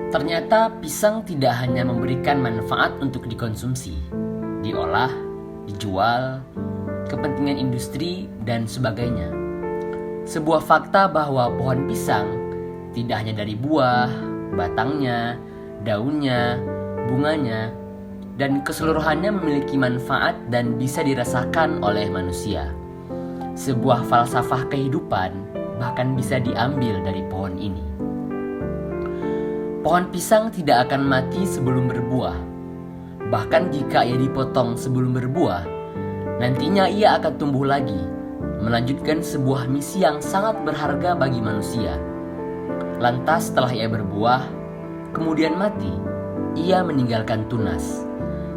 Ternyata pisang tidak hanya memberikan manfaat untuk dikonsumsi, diolah, dijual, kepentingan industri, dan sebagainya. Sebuah fakta bahwa pohon pisang tidak hanya dari buah, batangnya, daunnya, bunganya, dan keseluruhannya memiliki manfaat dan bisa dirasakan oleh manusia. Sebuah falsafah kehidupan bahkan bisa diambil dari pohon ini. Pohon pisang tidak akan mati sebelum berbuah. Bahkan jika ia dipotong sebelum berbuah, nantinya ia akan tumbuh lagi, melanjutkan sebuah misi yang sangat berharga bagi manusia. Lantas setelah ia berbuah, kemudian mati, ia meninggalkan tunas.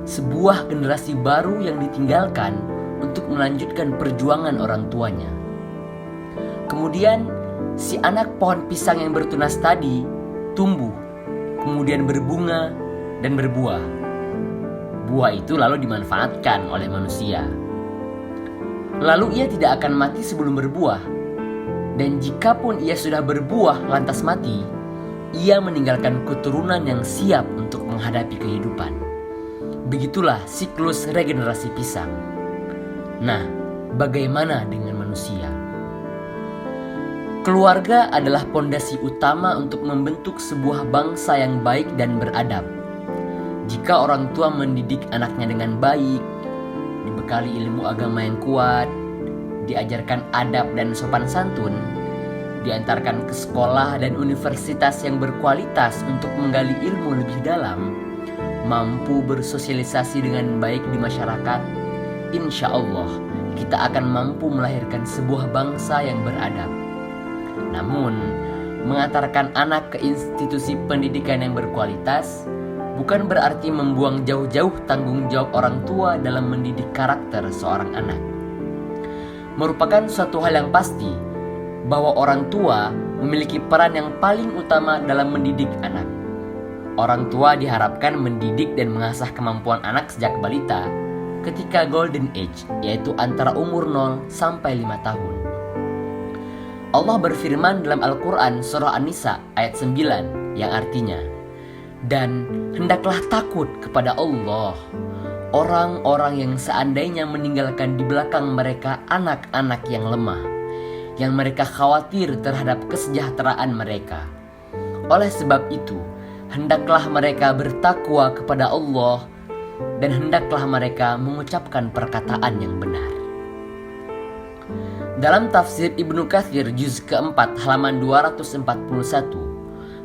Sebuah generasi baru yang ditinggalkan untuk melanjutkan perjuangan orang tuanya. Kemudian si anak pohon pisang yang bertunas tadi tumbuh, kemudian berbunga dan berbuah. Buah itu lalu dimanfaatkan oleh manusia. Lalu ia tidak akan mati sebelum berbuah. Dan jikapun ia sudah berbuah lantas mati, ia meninggalkan keturunan yang siap untuk menghadapi kehidupan. Begitulah siklus regenerasi pisang. Nah, bagaimana dengan manusia? Keluarga adalah pondasi utama untuk membentuk sebuah bangsa yang baik dan beradab. Jika orang tua mendidik anaknya dengan baik, dibekali ilmu agama yang kuat, diajarkan adab dan sopan santun, diantarkan ke sekolah dan universitas yang berkualitas untuk menggali ilmu lebih dalam, mampu bersosialisasi dengan baik di masyarakat, insya Allah kita akan mampu melahirkan sebuah bangsa yang beradab. Namun, mengantarkan anak ke institusi pendidikan yang berkualitas bukan berarti membuang jauh-jauh tanggung jawab orang tua dalam mendidik karakter seorang anak. Merupakan suatu hal yang pasti bahwa orang tua memiliki peran yang paling utama dalam mendidik anak. Orang tua diharapkan mendidik dan mengasah kemampuan anak sejak balita ketika golden age, yaitu antara umur 0 sampai 5 tahun. Allah berfirman dalam Al-Quran surah An-Nisa ayat 9 yang artinya, dan hendaklah takut kepada Allah orang-orang yang seandainya meninggalkan di belakang mereka anak-anak yang lemah, yang mereka khawatir terhadap kesejahteraan mereka. Oleh sebab itu, hendaklah mereka bertakwa kepada Allah dan hendaklah mereka mengucapkan perkataan yang benar. Dalam tafsir Ibnu Katsir juz keempat halaman 241,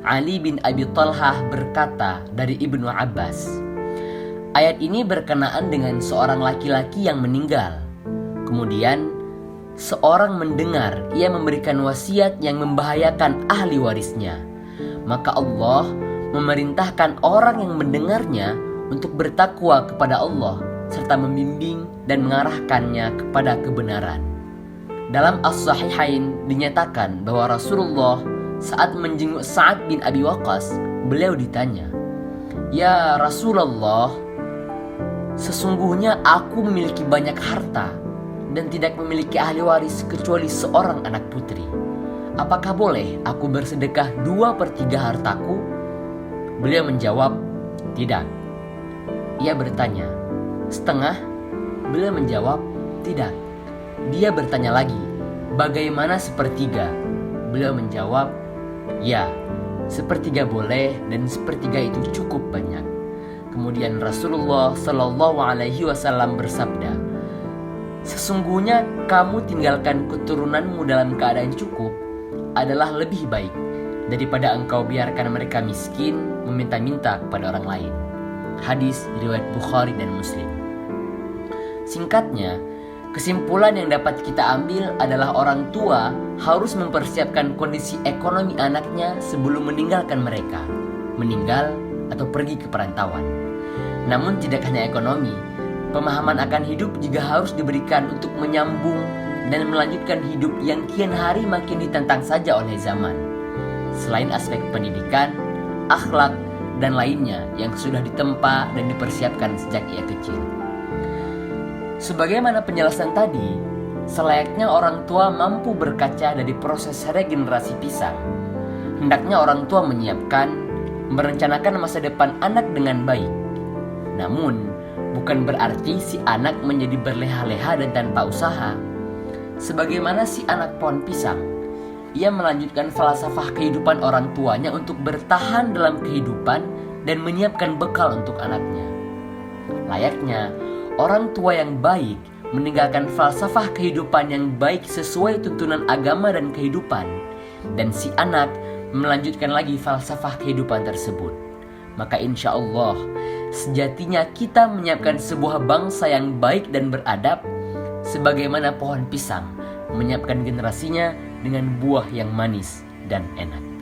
Ali bin Abi Thalhah berkata dari Ibnu Abbas, ayat ini berkenaan dengan seorang laki-laki yang meninggal. Kemudian seorang mendengar ia memberikan wasiat yang membahayakan ahli warisnya. Maka Allah memerintahkan orang yang mendengarnya untuk bertakwa kepada Allah serta membimbing dan mengarahkannya kepada kebenaran. Dalam As-Sahihain dinyatakan bahwa Rasulullah saat menjenguk Sa'ad bin Abi Waqqas, beliau ditanya, "Ya Rasulullah, sesungguhnya aku memiliki banyak harta dan tidak memiliki ahli waris kecuali seorang anak putri. Apakah boleh aku bersedekah 2/3 hartaku?" Beliau menjawab, "Tidak." Ia bertanya, "Setengah?" Beliau menjawab, "Tidak." Dia bertanya lagi, "Bagaimana 1/3?" Beliau menjawab, "Ya, 1/3 boleh dan 1/3 itu cukup banyak." Kemudian Rasulullah Shallallahu Alaihi Wasallam bersabda, "Sesungguhnya kamu tinggalkan keturunanmu dalam keadaan cukup adalah lebih baik daripada engkau biarkan mereka miskin meminta-minta kepada orang lain." Hadis riwayat Bukhari dan Muslim. Singkatnya, kesimpulan yang dapat kita ambil adalah orang tua harus mempersiapkan kondisi ekonomi anaknya sebelum meninggalkan mereka, meninggal atau pergi ke perantauan. Namun tidak hanya ekonomi, pemahaman akan hidup juga harus diberikan untuk menyambung dan melanjutkan hidup yang kian hari makin ditantang saja oleh zaman. Selain aspek pendidikan, akhlak, dan lainnya yang sudah ditempa dan dipersiapkan sejak ia kecil. Sebagaimana penjelasan tadi, selayaknya orang tua mampu berkaca dari proses regenerasi pisang. Hendaknya orang tua menyiapkan, merencanakan masa depan anak dengan baik. Namun, bukan berarti si anak menjadi berleha-leha dan tanpa usaha. Sebagaimana si anak pohon pisang, ia melanjutkan falsafah kehidupan orang tuanya untuk bertahan dalam kehidupan dan menyiapkan bekal untuk anaknya. Layaknya orang tua yang baik meninggalkan falsafah kehidupan yang baik sesuai tuntunan agama dan kehidupan, dan si anak melanjutkan lagi falsafah kehidupan tersebut. Maka insya Allah, sejatinya kita menyiapkan sebuah bangsa yang baik dan beradab, sebagaimana pohon pisang menyiapkan generasinya dengan buah yang manis dan enak.